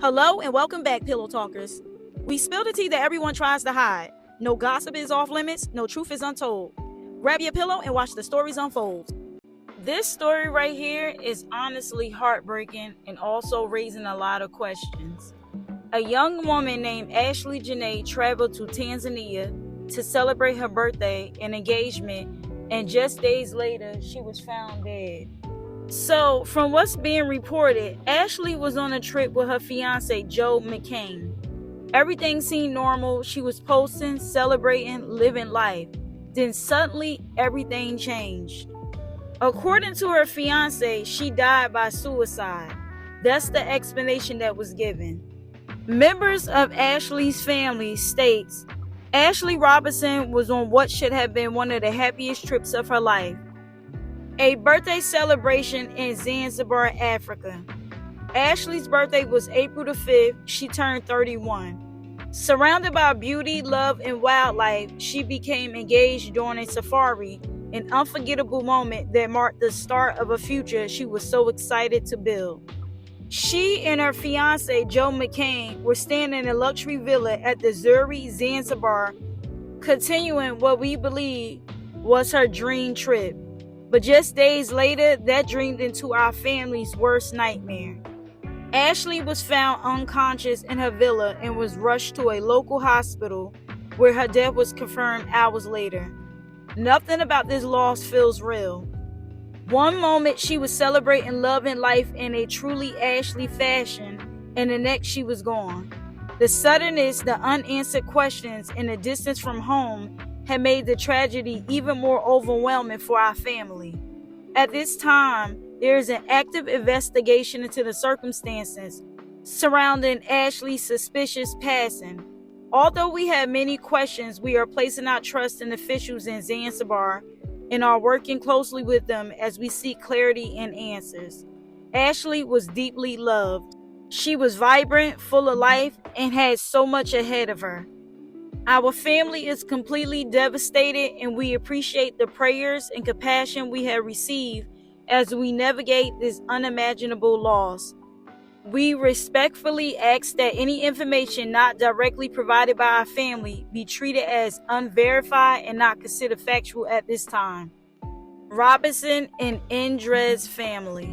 Hello and welcome back, Pillow Talkers. We spill the tea that everyone tries to hide. No gossip is off limits, no truth is untold. Grab your pillow and watch the stories unfold. This story right here is honestly heartbreaking and also raising a lot of questions. A young woman named Ashlee Jenae traveled to Tanzania to celebrate her birthday and engagement, and just days later, she was found dead. So, from what's being reported, Ashlee was on a trip with her fiance, Joe McCain. Everything seemed normal. She was posting, celebrating, living life. Then suddenly, everything changed. According to her fiance, she died by suicide. That's the explanation that was given. Members of Ashlee's family states, Ashlee Robinson was on what should have been one of the happiest trips of her life. A birthday celebration in Zanzibar, Africa. Ashlee's birthday was April the 5th. She turned 31. Surrounded by beauty, love, and wildlife, she became engaged during a safari, an unforgettable moment that marked the start of a future she was so excited to build. She and her fiance, Joe McCain, were staying in a luxury villa at the Zuri, Zanzibar, continuing what we believe was her dream trip. But just days later, that dreamed into our family's worst nightmare. Ashlee was found unconscious in her villa and was rushed to a local hospital where her death was confirmed hours later. Nothing about this loss feels real. One moment she was celebrating love and life in a truly Ashlee fashion, and the next she was gone. The suddenness, the unanswered questions, and the distance from home had made the tragedy even more overwhelming for our family. At this time, there is an active investigation into the circumstances surrounding Ashlee's suspicious passing. Although we have many questions, we are placing our trust in officials in Zanzibar and are working closely with them as we seek clarity and answers. Ashlee was deeply loved. She was vibrant, full of life, and had so much ahead of her. Our family is completely devastated, and we appreciate the prayers and compassion we have received as we navigate this unimaginable loss. We respectfully ask that any information not directly provided by our family be treated as unverified and not considered factual at this time. Robinson and Indres family.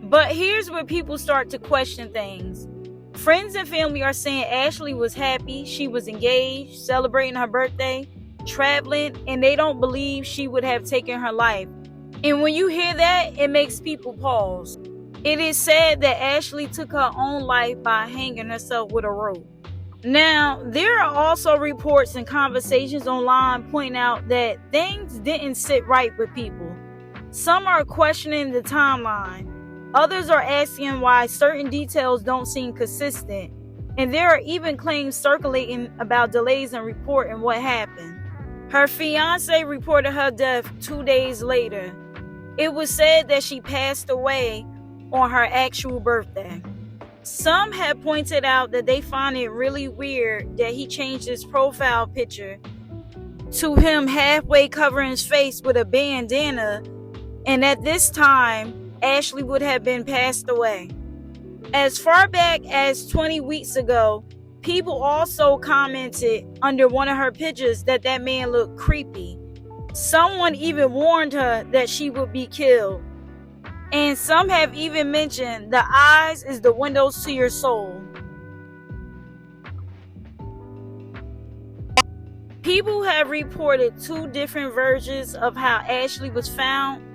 But here's where people start to question things. Friends and family are saying Ashlee was happy, she was engaged, celebrating her birthday, traveling, and they don't believe she would have taken her life. And when you hear that, it makes people pause. It is said that Ashlee took her own life by hanging herself with a rope. Now, there are also reports and conversations online pointing out that things didn't sit right with people. Some are questioning the timeline. Others are asking why certain details don't seem consistent, and there are even claims circulating about delays in reporting what happened. Her fiance reported her death 2 days later. It was said that she passed away on her actual birthday. Some have pointed out that they find it really weird that he changed his profile picture to him halfway covering his face with a bandana, and at this time, Ashlee would have been passed away. As far back as 20 weeks ago, people also commented under one of her pictures that that man looked creepy. Someone even warned her that she would be killed. And some have even mentioned the eyes is the windows to your soul. People have reported two different versions of how Ashlee was found.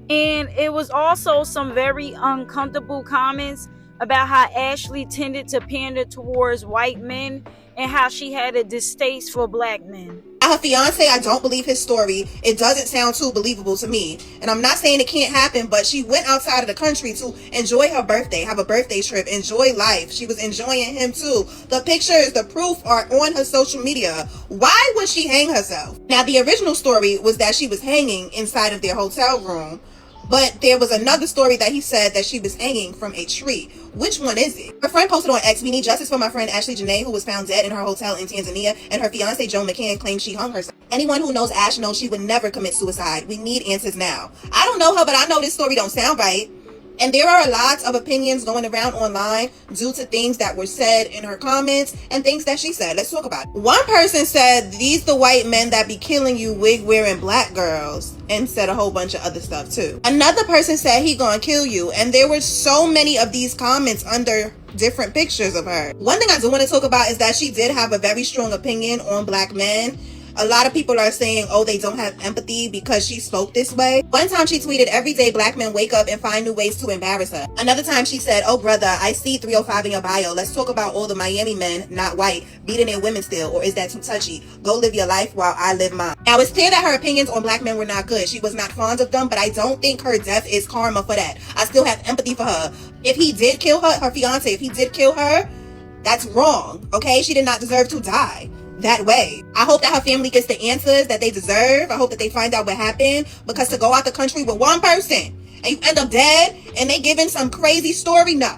And it was also some very uncomfortable comments about how Ashlee tended to pander towards white men and how she had a distaste for black men. Her fiance, I don't believe his story. It doesn't sound too believable to me. And I'm not saying it can't happen, but she went outside of the country to enjoy her birthday, have a birthday trip, enjoy life. She was enjoying him too. The pictures, the proof are on her social media. Why would she hang herself? Now, the original story was that she was hanging inside of their hotel room. But there was another story that he said that she was hanging from a tree. Which one is it? Her friend posted on X, "We need justice for my friend Ashlee Jenae, who was found dead in her hotel in Tanzania, and her fiance Joe McCain claims she hung herself. Anyone who knows Ash knows she would never commit suicide. We need answers now." I don't know her, but I know this story don't sound right. And there are lots of opinions going around online due to things that were said in her comments and things that she said. Let's talk about it. One person said, "These the white men that be killing you wig wearing black girls," and said a whole bunch of other stuff too. Another person said, "He gonna kill you." And there were so many of these comments under different pictures of her. One thing I do want to talk about is that she did have a very strong opinion on black men. A lot of people are saying, oh, they don't have empathy because she spoke this way. One time she tweeted, "Every day black men wake up and find new ways to embarrass her." Another time she said, "Oh brother, I see 305 in your bio. Let's talk about all the Miami men, not white, beating their women still, or is that too touchy? Go live your life while I live mine." Now it's clear that her opinions on black men were not good. She was not fond of them, but I don't think her death is karma for that. I still have empathy for her. If he did kill her fiance, if he did kill her, that's wrong, okay? She did not deserve to die that way. I hope that her family gets the answers that they deserve. I hope that they find out what happened, because to go out the country with one person and you end up dead and they giving some crazy story, no.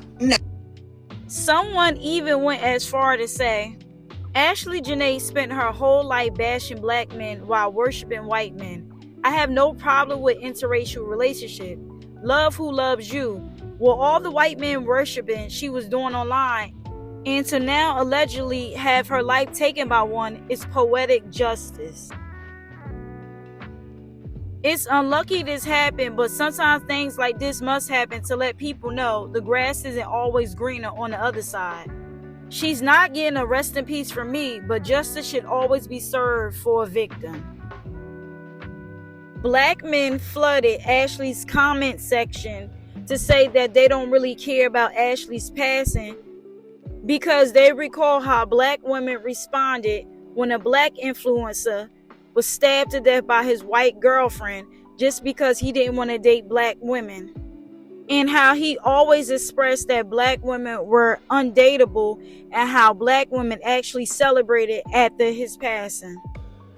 Someone even went as far to say, Ashlee Jenae spent her whole life bashing black men while worshiping white men. I have no problem with interracial relationship. Love who loves you. Well, all the white men worshiping she was doing online, and to now allegedly have her life taken by one, is poetic justice. It's unlucky this happened, but sometimes things like this must happen to let people know the grass isn't always greener on the other side. She's not getting a rest in peace from me, but justice should always be served for a victim. Black men flooded Ashlee's comment section to say that they don't really care about Ashlee's passing, because they recall how black women responded when a black influencer was stabbed to death by his white girlfriend just because he didn't want to date black women, and how he always expressed that black women were undateable and how black women actually celebrated after his passing.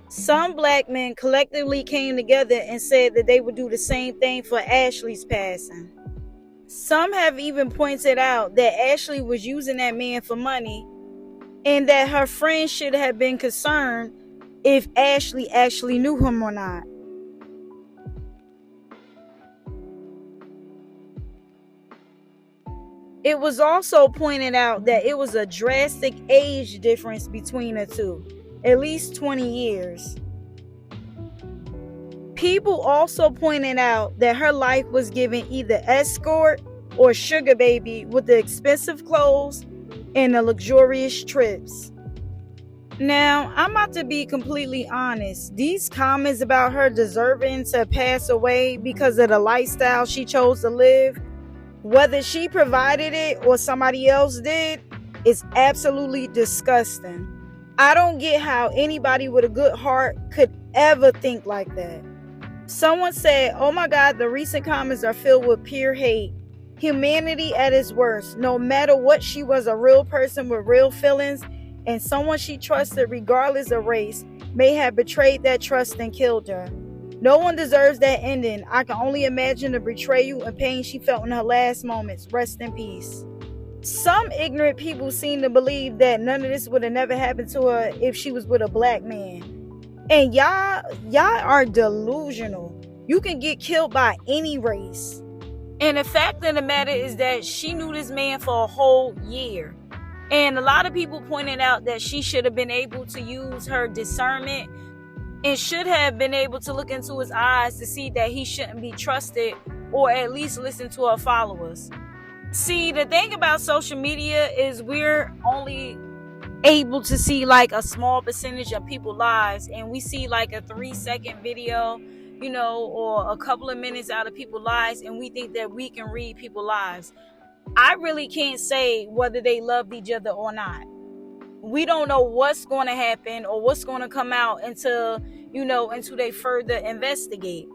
Some black men collectively came together and said that they would do the same thing for Ashlee's passing. Some have even pointed out that Ashlee was using that man for money, and that her friends should have been concerned if Ashlee actually knew him or not. It was also pointed out that it was a drastic age difference between the two, at least 20 years. People also pointed out that her life was given either escort or sugar baby with the expensive clothes and the luxurious trips. Now, I'm about to be completely honest. These comments about her deserving to pass away because of the lifestyle she chose to live, whether she provided it or somebody else did, is absolutely disgusting. I don't get how anybody with a good heart could ever think like that. Someone said, "Oh my God, the recent comments are filled with pure hate. Humanity at its worst. No matter what, she was a real person with real feelings, and someone she trusted regardless of race may have betrayed that trust and killed her. No one deserves that ending. I can only imagine the betrayal and pain she felt in her last moments. Rest in peace." Some ignorant people seem to believe that none of this would have never happened to her if she was with a black man. And y'all are delusional. You can get killed by any race. And the fact of the matter is that she knew this man for a whole year. And a lot of people pointed out that she should have been able to use her discernment and should have been able to look into his eyes to see that he shouldn't be trusted, or at least listen to her followers. See, the thing about social media is we're only able to see like a small percentage of people's lives, and we see like a 3-second video, or a couple of minutes out of people's lives, and we think that we can read people's lives. I really can't say whether they loved each other or not. We don't know what's going to happen or what's going to come out until they further investigate.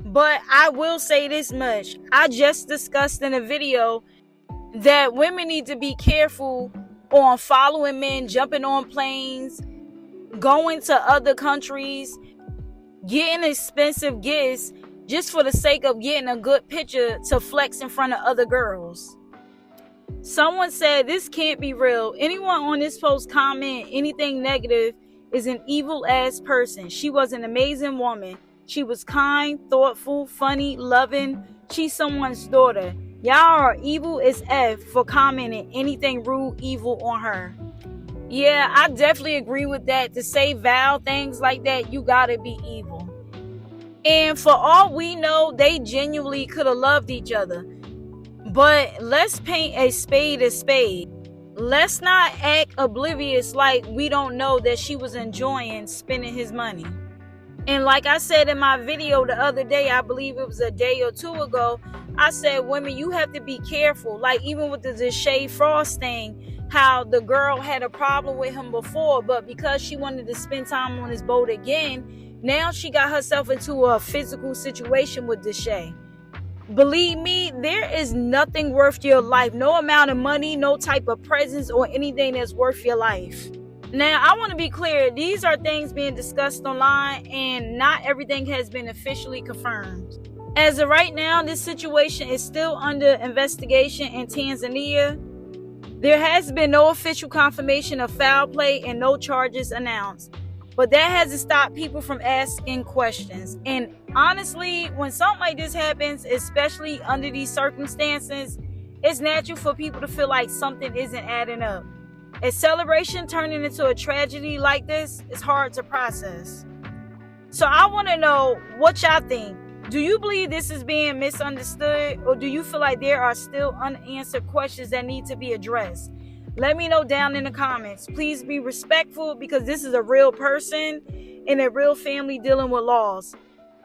But I will say this much. I just discussed in a video that women need to be careful on following men, jumping on planes, going to other countries, getting expensive gifts just for the sake of getting a good picture to flex in front of other girls. Someone said this can't be real. Anyone on this post comment anything negative is an evil ass person. She was an amazing woman. She was kind, thoughtful, funny, loving. She's someone's daughter. Y'all are evil as F for commenting anything rude, evil on her. Yeah, I definitely agree with that. To say vile things like that, you gotta be evil. And for all we know, they genuinely could have loved each other. But let's paint a spade a spade. Let's not act oblivious like we don't know that she was enjoying spending his money. And like I said in my video the other day, I believe it was a day or two ago, I said, women, you have to be careful. Like even with the Jenae Frost thing, how the girl had a problem with him before, but because she wanted to spend time on his boat again, now she got herself into a physical situation with Jenae. Believe me, there is nothing worth your life. No amount of money, no type of presence or anything that's worth your life. Now, I want to be clear. These are things being discussed online and not everything has been officially confirmed. As of right now, this situation is still under investigation in Tanzania. There has been no official confirmation of foul play and no charges announced. But that hasn't stopped people from asking questions. And honestly, when something like this happens, especially under these circumstances, it's natural for people to feel like something isn't adding up. A celebration turning into a tragedy like this is hard to process. So I want to know what y'all think. Do you believe this is being misunderstood, or do you feel like there are still unanswered questions that need to be addressed? Let me know down in the comments. Please be respectful because this is a real person and a real family dealing with laws.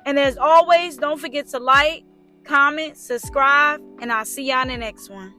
And as always, don't forget to like, comment, subscribe, and I'll see y'all in the next one.